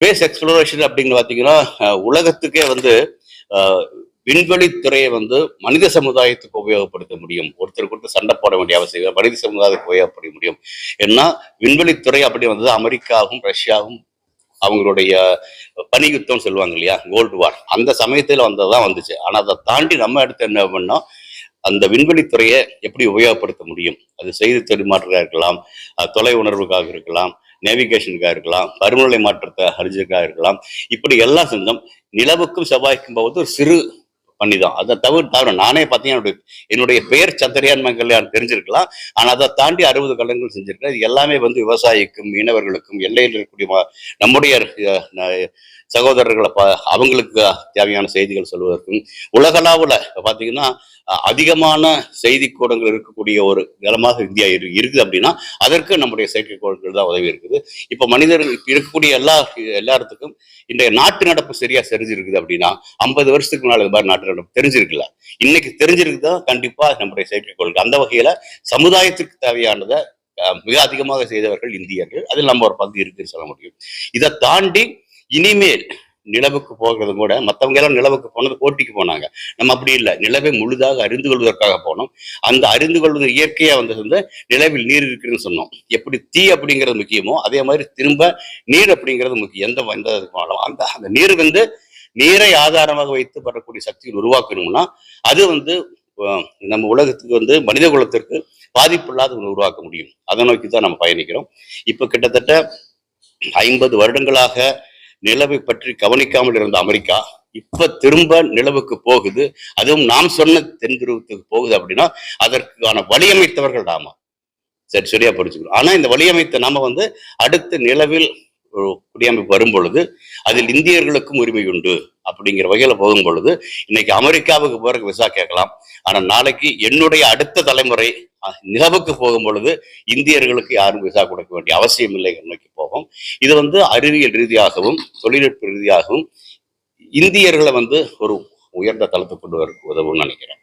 Space exploration அப்படின்னு பார்த்தீங்கன்னா உலகத்துக்கே வந்து விண்வெளித்துறையை வந்து மனித சமுதாயத்துக்கு உபயோகப்படுத்த முடியும். ஒருத்தருக்கு ஒருத்தர் சண்டை போட வேண்டிய அவசியம் மனித சமுதாயத்துக்கு உபயோகப்பட முடியும். ஏன்னா விண்வெளித்துறை அப்படி வந்தது அமெரிக்காவும் ரஷ்யாவும் அவங்களுடைய பனியுத்தம் சொல்லுவாங்க இல்லையா, கோல்டு வார், அந்த சமயத்தில் வந்ததுதான் வந்துச்சு. ஆனா அதை தாண்டி நம்ம அடுத்து என்ன பண்ணோம், அந்த விண்வெளித்துறையை எப்படி உபயோகப்படுத்த முடியும்? அது செய்தி பரிமாற்றமாக இருக்கலாம், தொலை உணர்வுக்காக இருக்கலாம், நேவிகேஷனுக்காக இருக்கலாம், பருவநிலை மாற்றத்தை அறிஞ்சதுக்காக இருக்கலாம். இப்படி எல்லாம் செஞ்சோம். நிலவுக்கும் செவ்வாய்க்கும் போவது ஒரு சிறு பண்ணிதான். அதை தவிர நானே பார்த்தீங்கன்னா என்னுடைய பெயர் சந்திரயான் மங்கள்யான் தெரிஞ்சிருக்கலாம். ஆனால் அதை தாண்டி 60 கலங்கள் செஞ்சிருக்கேன். இது எல்லாமே வந்து விவசாயிக்கும் மீனவர்களுக்கும் எல்லையில் இருக்கக்கூடிய நம்முடைய சகோதரர்களை அவங்களுக்கு தேவையான செய்திகள் சொல்வதற்கும் உலகளாவில் பார்த்தீங்கன்னா அதிகமான செய்தி கூடங்கள் இருக்கக்கூடிய ஒரு நிலமாக இந்தியா இருக்குது அப்படின்னா அதற்கு நம்முடைய செயற்கைக்கோள்கள் தான் உதவி இருக்குது. இப்போ மனிதர்கள் இப்போ இருக்கக்கூடிய எல்லாத்துக்கும் இன்றைய நாட்டு நடப்பு சரியா தெரிஞ்சிருக்குது அப்படின்னா 50 வருஷத்துக்கு முன்னாடி இது மாதிரி நாட்டு நடப்பு தெரிஞ்சிருக்குல்ல, இன்னைக்கு தெரிஞ்சிருக்குதா கண்டிப்பா நம்முடைய செயற்கைக்கோள்கள். அந்த வகையில சமுதாயத்திற்கு தேவையானதை மிக அதிகமாக செய்தவர்கள் இந்தியர்கள். அதில் நம்ம ஒரு பங்கு இருக்குன்னு சொல்ல முடியும். இதை தாண்டி இனிமேல் நிலவுக்கு போகிறது கூட மற்றவங்க எல்லாம் நிலவுக்கு போனது போட்டிக்கு போனாங்க. நம்ம அப்படி இல்லை, நிலவை முழுதாக அறிந்து கொள்வதற்காக போனோம். அந்த அறிந்து கொள்வது இயற்கையா வந்து நிலவில் நீர் இருக்குன்னு சொன்னோம். எப்படி தீ அப்படிங்கிறது முக்கியமோ அதே மாதிரி திரும்ப நீர் அப்படிங்கிறது முக்கியம். எந்த அந்த அந்த நீர் வந்து நீரை ஆதாரமாக வைத்து பெறக்கூடிய சக்திகள் உருவாக்கணும்னா அது வந்து நம்ம உலகத்துக்கு வந்து மனித குலத்திற்கு பாதிப்பு இல்லாத உருவாக்க முடியும். அதை நோக்கி தான் நம்ம பயணிக்கிறோம். இப்போ கிட்டத்தட்ட 50 வருடங்களாக நிலவை பற்றி கவனிக்காமல் இருந்த அமெரிக்கா இப்ப திரும்ப நிலவுக்கு போகுது. அதுவும் நாம் சொன்ன தென்துருவத்துக்கு போகுது அப்படின்னா அதற்கான வழியமைத்தவர்கள் நாம. சரி, சரியா படிச்சுக்கணும். ஆனா இந்த வழியமைத்த நாம வந்து அடுத்த நிலவில் குடியமைப்பு வரும் பொழுது அதில் இந்தியர்களுக்கும் உரிமை உண்டு அப்படிங்கிற வகையில போகும் பொழுது இன்னைக்கு அமெரிக்காவுக்கு போறதுக்கு விசா கேட்கலாம். ஆனா நாளைக்கு என்னுடைய அடுத்த தலைமுறை நிலவுக்கு போகும் பொழுது இந்தியர்களுக்கு யாரும் விசா கொடுக்க வேண்டிய அவசியம் இல்லை நோக்கி போகும். இது வந்து அறிவியல் ரீதியாகவும் தொழில்நுட்ப ரீதியாகவும் இந்தியர்களை வந்து ஒரு உயர்ந்த தளத்துக்கு கொண்டு வர உதவும்னு நினைக்கிறேன்.